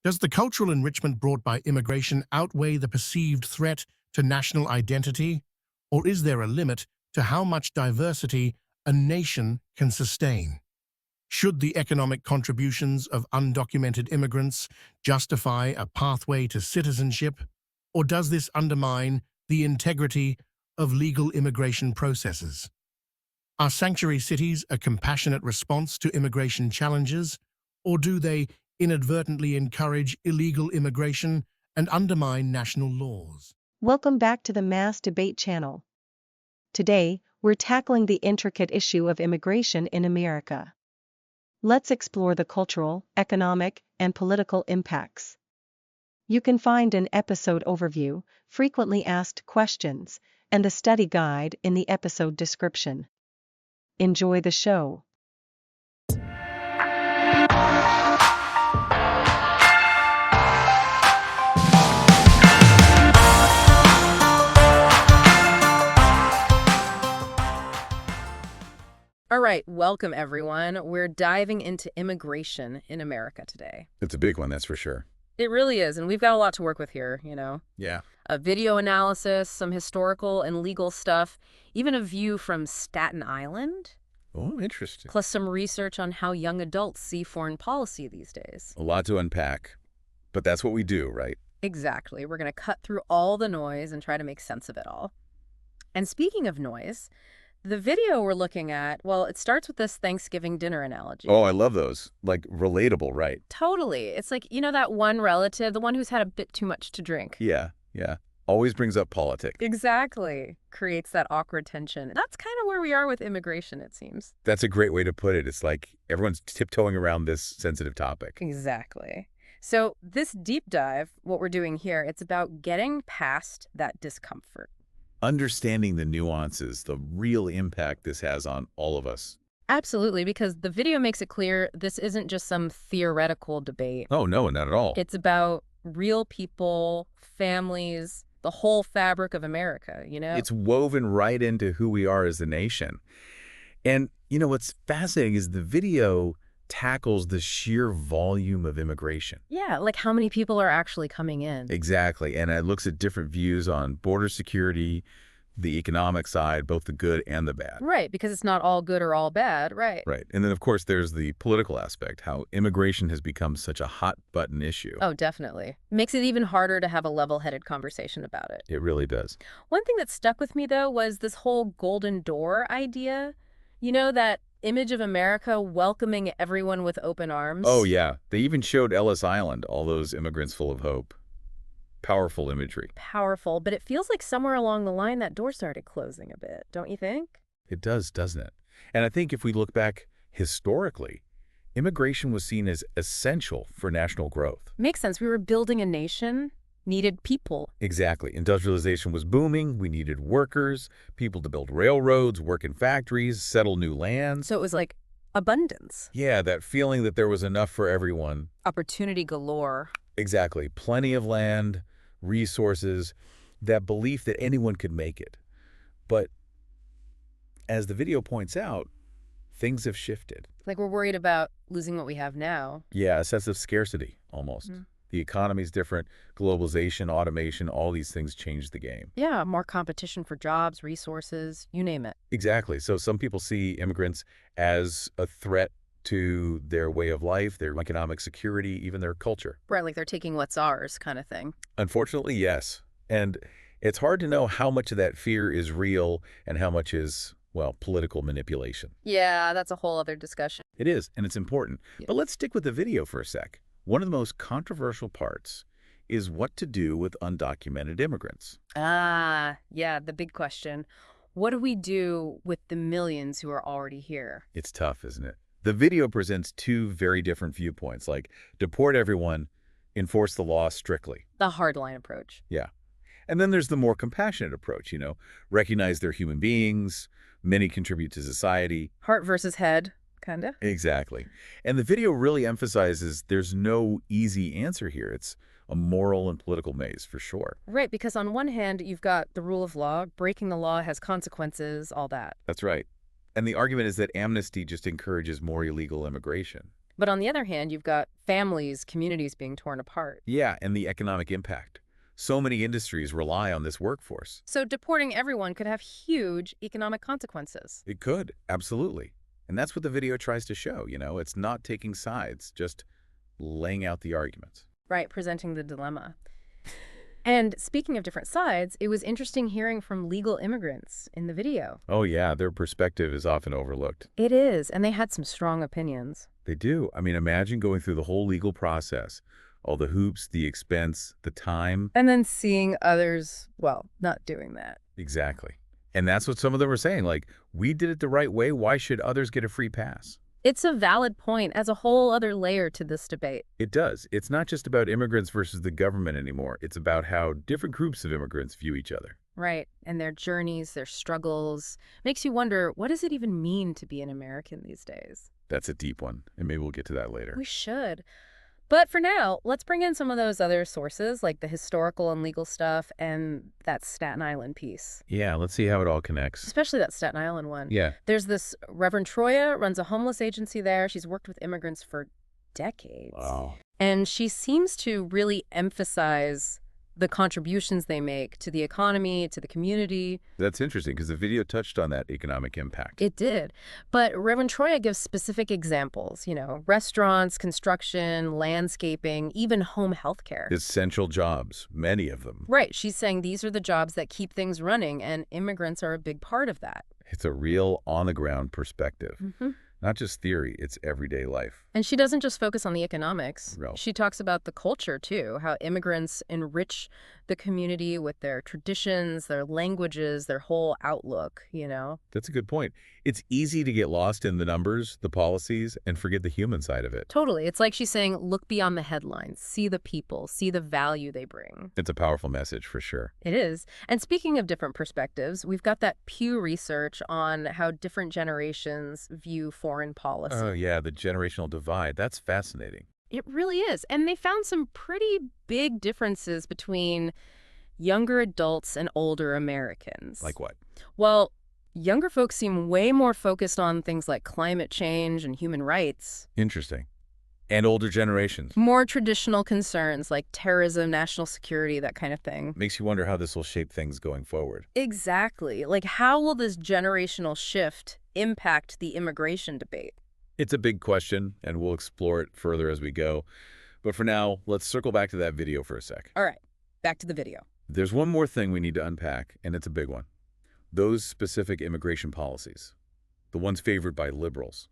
Does the cultural enrichment brought by immigration outweigh the perceived threat to national identity, or is there a limit to how much diversity a nation can sustain? Should the economic contributions of undocumented immigrants justify a pathway to citizenship, or does this undermine the integrity of legal immigration processes? Are sanctuary cities a compassionate response to immigration challenges, or do they inadvertently encourage illegal immigration and undermine national laws? Welcome back to the Mass Debate channel. Today, we're tackling the intricate issue of immigration in America. Let's explore the cultural, economic, and political impacts. You can find an episode overview, frequently asked questions, and the study guide in the episode description. Enjoy the show. All right, welcome everyone. We're diving into immigration in America today. It's a big one, that's for sure. It really is, and we've got a lot to work with here, you know. Yeah. A video analysis, some historical and legal stuff, even a view from Staten Island. Oh, interesting. Plus some research on how young adults see foreign policy these days. A lot to unpack, but that's what we do, right? Exactly. We're going to cut through all the noise and try to make sense of it all. And speaking of noise, the video we're looking at, well, it starts with this Thanksgiving dinner analogy. Oh, I love those. Like, relatable, right? Totally. It's like, you know, that one relative, the one who's had a bit too much to drink. Yeah. Always brings up politics. Exactly. Creates that awkward tension. That's kind of where we are with immigration, it seems. That's a great way to put it. It's like everyone's tiptoeing around this sensitive topic. Exactly. So this deep dive, what we're doing here, it's about getting past that discomfort. Understanding the nuances, the real impact this has on all of us. Absolutely, because the video makes it clear this isn't just some theoretical debate. Oh, no, not at all. It's about real people, families, the whole fabric of America, you know? It's woven right into who we are as a nation. And, you know, what's fascinating is the video tackles the sheer volume of immigration. Yeah, like how many people are actually coming in. Exactly. And it looks at different views on border security, the economic side, both the good and the bad. Right, because it's not all good or all bad, right? Right. And then, of course, there's the political aspect, how immigration has become such a hot-button issue. Oh, definitely. Makes it even harder to have a level-headed conversation about it. It really does. One thing that stuck with me, though, was this whole golden door idea. You know, that image of America welcoming everyone with open arms? Oh, yeah. They even showed Ellis Island, all those immigrants full of hope. Powerful imagery. Powerful, but it feels like somewhere along the line that door started closing a bit, don't you think? It does, doesn't it? And I think if we look back historically, immigration was seen as essential for national growth. Makes sense. We were building a nation, needed people. Exactly. Industrialization was booming. We needed workers, people to build railroads, work in factories, settle new lands. So it was like abundance. Yeah, that feeling that there was enough for everyone. Opportunity galore. Exactly. Plenty of land, resources, that belief that anyone could make it. But as the video points out, things have shifted. Like we're worried about losing what we have now. Yeah, a sense of scarcity, almost. Mm. The economy's different, globalization, automation, all these things change the game. Yeah, more competition for jobs, resources, you name it. Exactly. So some people see immigrants as a threat to their way of life, their economic security, even their culture. Right, like they're taking what's ours kind of thing. Unfortunately, yes. And it's hard to know how much of that fear is real and how much is, well, political manipulation. Yeah, that's a whole other discussion. It is, and it's important. Yeah. But let's stick with the video for a sec. One of the most controversial parts is what to do with undocumented immigrants. Ah, yeah, the big question. What do we do with the millions who are already here? It's tough, isn't it? The video presents two very different viewpoints, like deport everyone, enforce the law strictly. The hardline approach. Yeah. And then there's the more compassionate approach, recognize they're human beings, many contribute to society. Heart versus head, kind of. Exactly. And the video really emphasizes there's no easy answer here. It's a moral and political maze, for sure. Right, because on one hand, you've got the rule of law, breaking the law has consequences, all that. That's right. And the argument is that amnesty just encourages more illegal immigration. But on the other hand, you've got families, communities being torn apart. Yeah, and the economic impact. So many industries rely on this workforce. So deporting everyone could have huge economic consequences. It could, absolutely. And that's what the video tries to show, It's not taking sides, just laying out the arguments. Right, presenting the dilemma. And speaking of different sides, it was interesting hearing from legal immigrants in the video. Oh yeah, their perspective is often overlooked. It is, and they had some strong opinions. They do. I mean, imagine going through the whole legal process, all the hoops, the expense, the time. And then seeing others, well, not doing that. Exactly. And that's what some of them were saying, like, we did it the right way, why should others get a free pass? It's a valid point, as a whole other layer to this debate. It does. It's not just about immigrants versus the government anymore. It's about how different groups of immigrants view each other. Right, and their journeys, their struggles. Makes you wonder, what does it even mean to be an American these days? That's a deep one, and maybe we'll get to that later. We should. But for now, let's bring in some of those other sources, like the historical and legal stuff and that Staten Island piece. Yeah, let's see how it all connects. Especially that Staten Island one. Yeah. There's this Reverend Troya, runs a homeless agency there. She's worked with immigrants for decades. Wow. And she seems to really emphasize the contributions they make to the economy, to the community. That's interesting because the video touched on that economic impact. It did. But Reverend Troya gives specific examples, restaurants, construction, landscaping, even home health care. Essential jobs, many of them. Right. She's saying these are the jobs that keep things running, and immigrants are a big part of that. It's a real on-the-ground perspective. Mm-hmm. Not just theory, it's everyday life. And she doesn't just focus on the economics. No. She talks about the culture, too, how immigrants enrich the community with their traditions, their languages, their whole outlook, That's a good point. It's easy to get lost in the numbers, the policies, and forget the human side of it. Totally. It's like she's saying, look beyond the headlines, see the people, see the value they bring. It's a powerful message for sure. It is. And speaking of different perspectives, we've got that Pew research on how different generations view foreign policy. Oh, yeah, the generational divide. That's fascinating. It really is. And they found some pretty big differences between younger adults and older Americans. Like what? Well, younger folks seem way more focused on things like climate change and human rights. Interesting. And older generations. More traditional concerns like terrorism, national security, that kind of thing. Makes you wonder how this will shape things going forward. Exactly. Like, how will this generational shift impact the immigration debate? It's a big question, and we'll explore it further as we go. But for now, let's circle back to that video for a sec. All right, back to the video. There's one more thing we need to unpack, and it's a big one. Those specific immigration policies. The ones favored by liberals.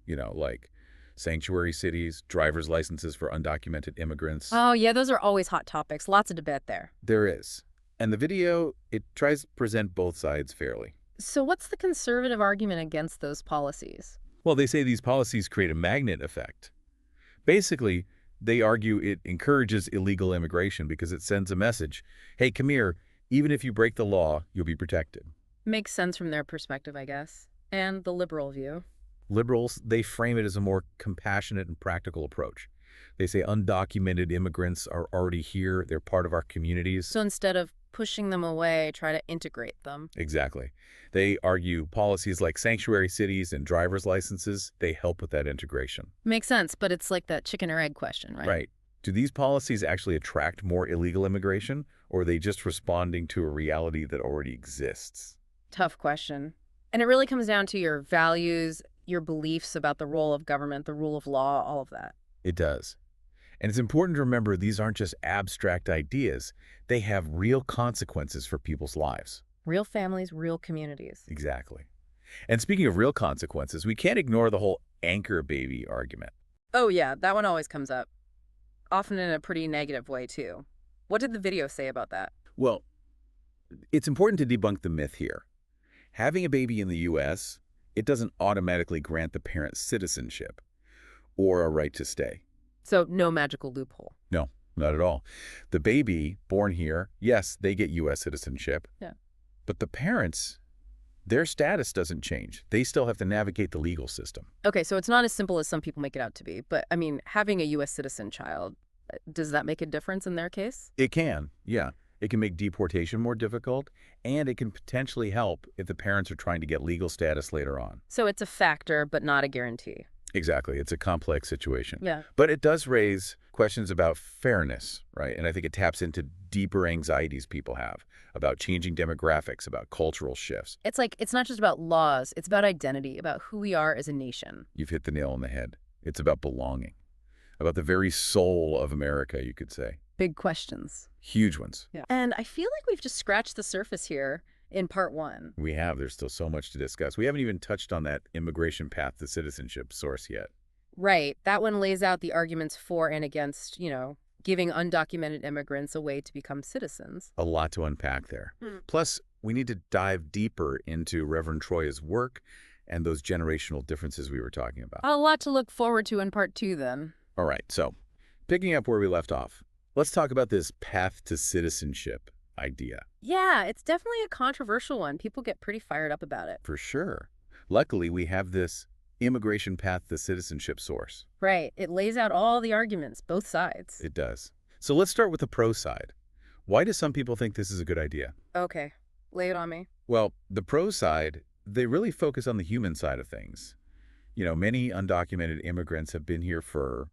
Like sanctuary cities, driver's licenses for undocumented immigrants. Oh, yeah, those are always hot topics. Lots of debate there. There is. And the video, it tries to present both sides fairly. So what's the conservative argument against those policies? Well, they say these policies create a magnet effect. Basically, they argue it encourages illegal immigration because it sends a message. Hey, come here. Even if you break the law, you'll be protected. Makes sense from their perspective, I guess. And the liberal view. Liberals, they frame it as a more compassionate and practical approach. They say undocumented immigrants are already here. They're part of our communities. So instead of pushing them away, try to integrate them. Exactly. They argue policies like sanctuary cities and driver's licenses, they help with that integration. Makes sense, but it's like that chicken or egg question, right? Right. Do these policies actually attract more illegal immigration, or are they just responding to a reality that already exists? Tough question. And it really comes down to your values, your beliefs about the role of government, the rule of law, all of that. It does. And it's important to remember these aren't just abstract ideas. They have real consequences for people's lives. Real families, real communities. Exactly. And speaking of real consequences, we can't ignore the whole anchor baby argument. Oh, yeah, that one always comes up. Often in a pretty negative way, too. What did the video say about that? Well, it's important to debunk the myth here. Having a baby in the U.S., it doesn't automatically grant the parent citizenship or a right to stay. So no magical loophole. No, not at all. The baby born here, yes, they get U.S. citizenship. Yeah. But the parents, their status doesn't change. They still have to navigate the legal system. Okay, so it's not as simple as some people make it out to be. But, I mean, having a U.S. citizen child, does that make a difference in their case? It can, yeah. It can make deportation more difficult, and it can potentially help if the parents are trying to get legal status later on. So it's a factor, but not a guarantee. Exactly. It's a complex situation. Yeah. But it does raise questions about fairness, right? And I think it taps into deeper anxieties people have about changing demographics, about cultural shifts. It's like, it's not just about laws, it's about identity, about who we are as a nation. You've hit the nail on the head. It's about belonging, about the very soul of America, you could say. Big questions. Huge ones. Yeah. And I feel like we've just scratched the surface here in part one. We have. There's still so much to discuss. We haven't even touched on that immigration path to citizenship source yet. Right. That one lays out the arguments for and against, giving undocumented immigrants a way to become citizens. A lot to unpack there. Plus, we need to dive deeper into Reverend Troya's work and those generational differences we were talking about. A lot to look forward to in part two, then. All right, so picking up where we left off, let's talk about this path to citizenship idea. Yeah, it's definitely a controversial one. People get pretty fired up about it. For sure. Luckily, we have this immigration path to citizenship source. Right. It lays out all the arguments, both sides. It does. So let's start with the pro side. Why do some people think this is a good idea? Okay. Lay it on me. Well, the pro side, they really focus on the human side of things. Many undocumented immigrants have been here for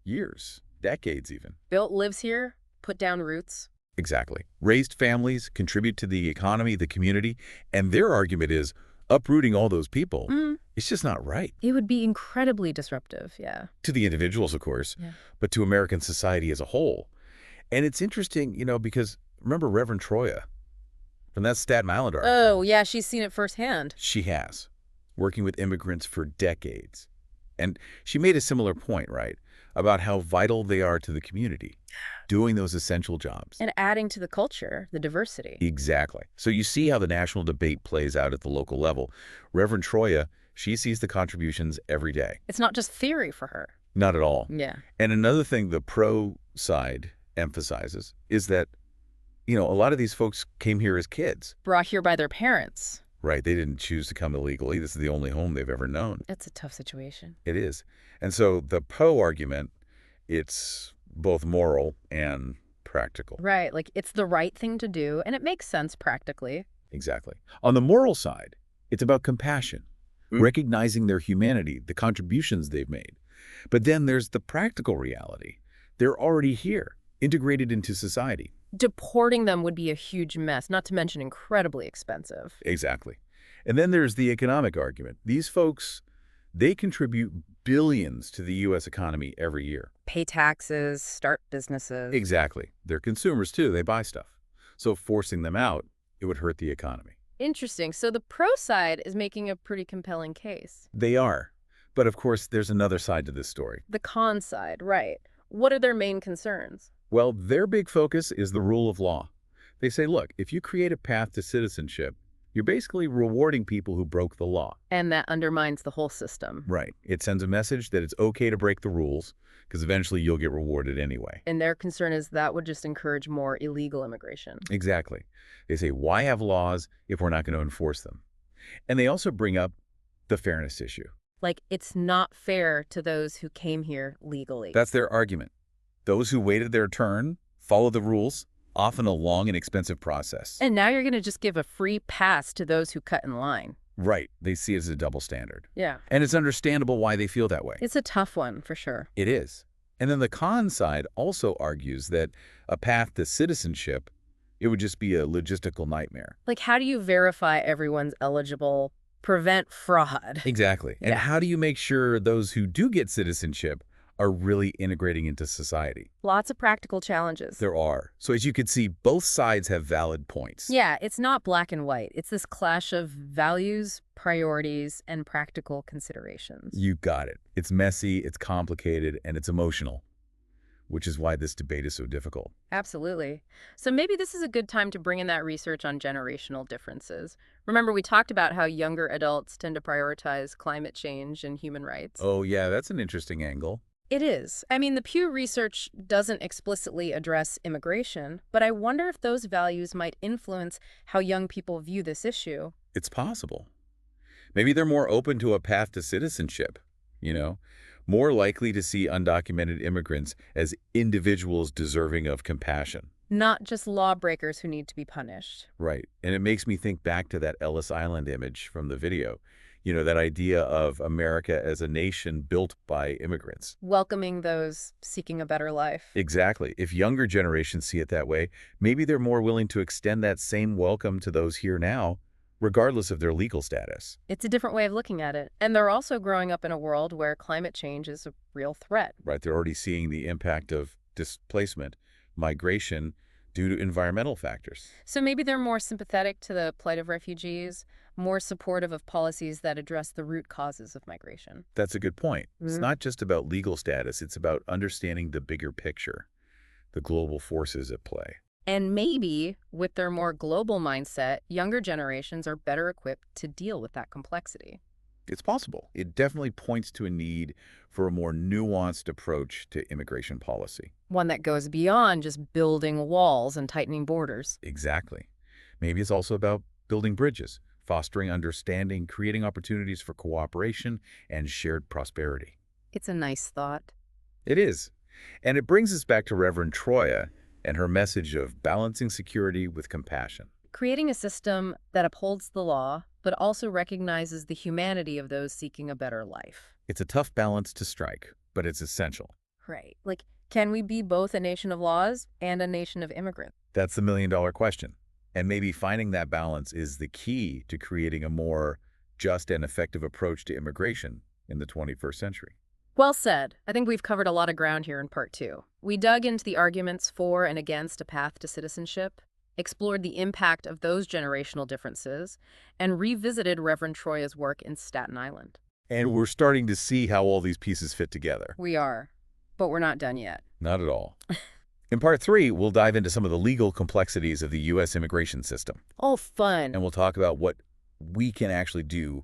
years, decades even. Built lives here, put down roots. Exactly. Raised families, contribute to the economy, the community, and their argument is uprooting all those people. It's just not right. It would be incredibly disruptive, yeah. To the individuals, of course, but to American society as a whole. And it's interesting, because remember Reverend Troya from that Staten Island article? Oh, yeah, she's seen it firsthand. She has, working with immigrants for decades. And she made a similar point, right, about how vital they are to the community, doing those essential jobs. And adding to the culture, the diversity. Exactly. So you see how the national debate plays out at the local level. Reverend Troya, she sees the contributions every day. It's not just theory for her. Not at all. Yeah. And another thing the pro side emphasizes is that, a lot of these folks came here as kids. Brought here by their parents. Right. They didn't choose to come illegally. This is the only home they've ever known. It's a tough situation. It is. And so the pro argument, it's both moral and practical. Right. Like, it's the right thing to do, and it makes sense practically. Exactly. On the moral side, it's about compassion, recognizing their humanity, the contributions they've made. But then there's the practical reality. They're already here, integrated into society. Deporting them would be a huge mess, not to mention incredibly expensive. Exactly. And then there's the economic argument. These folks, they contribute billions to the U.S. economy every year. Pay taxes, start businesses. Exactly. They're consumers, too. They buy stuff. So forcing them out, it would hurt the economy. Interesting. So the pro side is making a pretty compelling case. They are. But of course, there's another side to this story. The con side, right. What are their main concerns? Well, their big focus is the rule of law. They say, look, if you create a path to citizenship, you're basically rewarding people who broke the law. And that undermines the whole system. Right. It sends a message that it's okay to break the rules because eventually you'll get rewarded anyway. And their concern is that would just encourage more illegal immigration. Exactly. They say, why have laws if we're not going to enforce them? And they also bring up the fairness issue. Like, it's not fair to those who came here legally. That's their argument. Those who waited their turn, follow the rules, often a long and expensive process. And now you're going to just give a free pass to those who cut in line. Right. They see it as a double standard. Yeah. And it's understandable why they feel that way. It's a tough one, for sure. It is. And then the con side also argues that a path to citizenship, it would just be a logistical nightmare. Like, how do you verify everyone's eligible, prevent fraud? Exactly. And Yeah. how do you make sure those who do get citizenship are really integrating into society? Lots of practical challenges. There are. So as you can see, both sides have valid points. Yeah, it's not black and white. It's this clash of values, priorities, and practical considerations. You got it. It's messy, it's complicated, and it's emotional, which is why this debate is so difficult. Absolutely. So maybe this is a good time to bring in that research on generational differences. Remember, we talked about how younger adults tend to prioritize climate change and human rights. Oh, yeah, that's an interesting angle. It is. I mean, the Pew research doesn't explicitly address immigration, but I wonder if those values might influence how young people view this issue. It's possible. Maybe they're more open to a path to citizenship, more likely to see undocumented immigrants as individuals deserving of compassion. Not just lawbreakers who need to be punished. Right. And it makes me think back to that Ellis Island image from the video. That idea of America as a nation built by immigrants. Welcoming those seeking a better life. Exactly. If younger generations see it that way, maybe they're more willing to extend that same welcome to those here now, regardless of their legal status. It's a different way of looking at it. And they're also growing up in a world where climate change is a real threat. Right? They're already seeing the impact of displacement, migration, due to environmental factors. So maybe they're more sympathetic to the plight of refugees, more supportive of policies that address the root causes of migration. That's a good point. It's not just about legal status. It's about understanding the bigger picture, the global forces at play. And maybe, with their more global mindset, younger generations are better equipped to deal with that complexity. It's possible. It definitely points to a need for a more nuanced approach to immigration policy. One that goes beyond just building walls and tightening borders. Exactly. Maybe it's also about building bridges, fostering understanding, creating opportunities for cooperation and shared prosperity. It's a nice thought. It is. And it brings us back to Reverend Troya and her message of balancing security with compassion. Creating a system that upholds the law, but also recognizes the humanity of those seeking a better life. It's a tough balance to strike, but it's essential. Right. Like, can we be both a nation of laws and a nation of immigrants? That's the million-dollar question. And maybe finding that balance is the key to creating a more just and effective approach to immigration in the 21st century. Well said. I think we've covered a lot of ground here in part 2. We dug into the arguments for and against a path to citizenship, explored the impact of those generational differences, and revisited Reverend Troya's work in Staten Island. And we're starting to see how all these pieces fit together. We are, but we're not done yet. Not at all. In part 3, we'll dive into some of the legal complexities of the U.S. immigration system. Oh, fun. And we'll talk about what we can actually do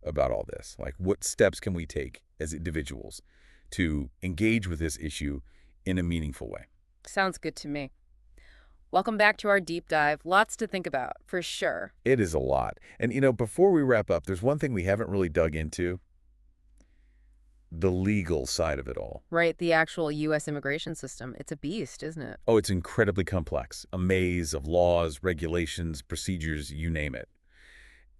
about all this. Like, what steps can we take as individuals to engage with this issue in a meaningful way? Sounds good to me. Welcome back to our deep dive. Lots to think about, for sure. It is a lot. And, before we wrap up, there's one thing we haven't really dug into. The legal side of it all. Right, the actual U.S. immigration system. It's a beast, isn't it? Oh, it's incredibly complex. A maze of laws, regulations, procedures, you name it.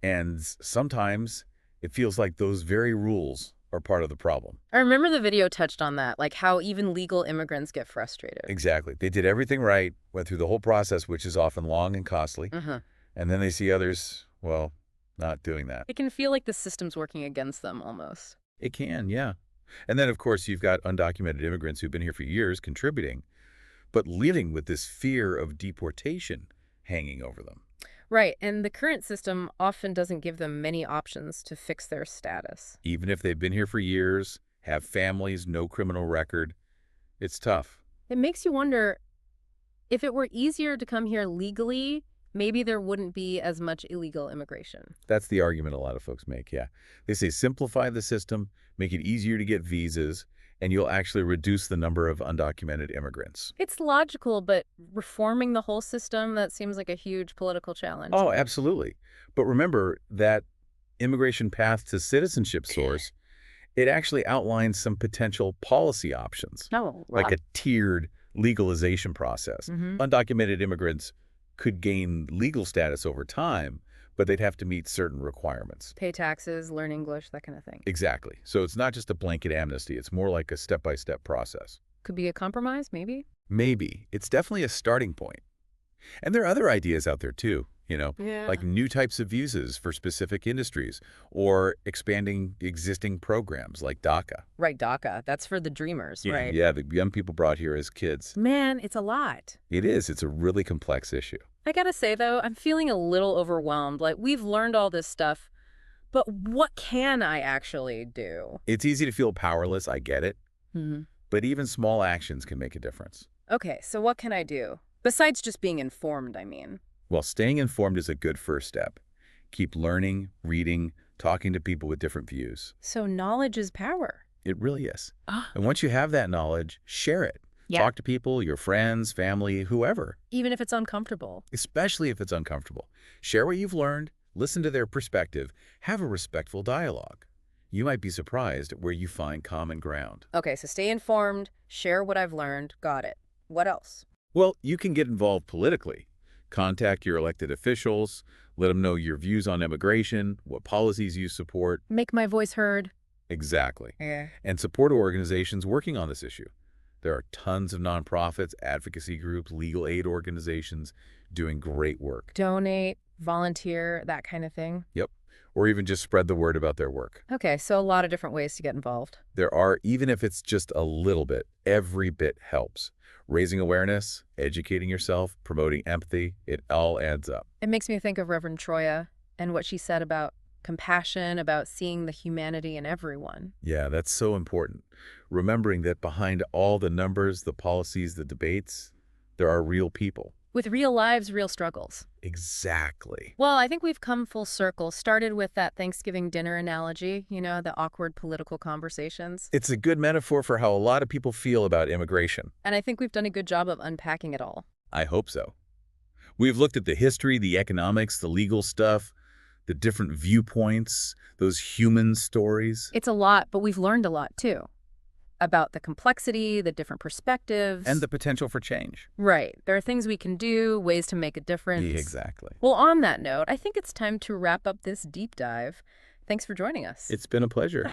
And sometimes it feels like those very rules are part of the problem. I remember the video touched on that, like how even legal immigrants get frustrated. Exactly. They did everything right, went through the whole process, which is often long and costly. And then they see others, well, not doing that. It can feel like the system's working against them almost. It can, yeah. And then, of course, you've got undocumented immigrants who've been here for years contributing, but living with this fear of deportation hanging over them. Right, and the current system often doesn't give them many options to fix their status. Even if they've been here for years, have families, no criminal record, it's tough. It makes you wonder, if it were easier to come here legally, maybe there wouldn't be as much illegal immigration. That's the argument a lot of folks make, yeah. They say simplify the system, make it easier to get visas, and you'll actually reduce the number of undocumented immigrants. It's logical, but reforming the whole system, that seems like a huge political challenge. Oh, absolutely. But remember that immigration path to citizenship source, it actually outlines some potential policy options, like a tiered legalization process. Undocumented immigrants could gain legal status over time, but they'd have to meet certain requirements. Pay taxes, learn English, that kind of thing. Exactly. So it's not just a blanket amnesty. It's more like a step-by-step process. Could be a compromise, maybe? Maybe. It's definitely a starting point. And there are other ideas out there, too, like new types of visas for specific industries or expanding existing programs like DACA. Right, DACA. That's for the dreamers, right? Yeah, the young people brought here as kids. Man, it's a lot. It is. It's a really complex issue. I gotta say, though, I'm feeling a little overwhelmed. Like, we've learned all this stuff, but what can I actually do? It's easy to feel powerless. I get it. But even small actions can make a difference. Okay, so what can I do? Besides just being informed, I mean. Well, staying informed is a good first step. Keep learning, reading, talking to people with different views. So knowledge is power. It really is. And once you have that knowledge, share it. Yeah. Talk to people, your friends, family, whoever. Even if it's uncomfortable. Especially if it's uncomfortable. Share what you've learned, listen to their perspective, have a respectful dialogue. You might be surprised at where you find common ground. Okay, so stay informed, share what I've learned, got it. What else? Well, you can get involved politically. Contact your elected officials, Let them know your views on immigration, what policies you support. Make my voice heard. Exactly. Yeah. And support organizations working on this issue. There are tons of nonprofits, advocacy groups, legal aid organizations doing great work. Donate, volunteer, that kind of thing. Yep. Or even just spread the word about their work. Okay, so a lot of different ways to get involved. There are, even if it's just a little bit, every bit helps. Raising awareness, educating yourself, promoting empathy, it all adds up. It makes me think of Reverend Troya and what she said about compassion, about seeing the humanity in everyone. Yeah, that's so important. Remembering that behind all the numbers, the policies, the debates, there are real people. With real lives, real struggles. Exactly. Well, I think we've come full circle. Started with that Thanksgiving dinner analogy, the awkward political conversations. It's a good metaphor for how a lot of people feel about immigration. And I think we've done a good job of unpacking it all. I hope so. We've looked at the history, the economics, the legal stuff, the different viewpoints, those human stories. It's a lot, but we've learned a lot, too. About the complexity, the different perspectives. And the potential for change. Right. There are things we can do, ways to make a difference. Yeah, exactly. Well, on that note, I think it's time to wrap up this deep dive. Thanks for joining us. It's been a pleasure.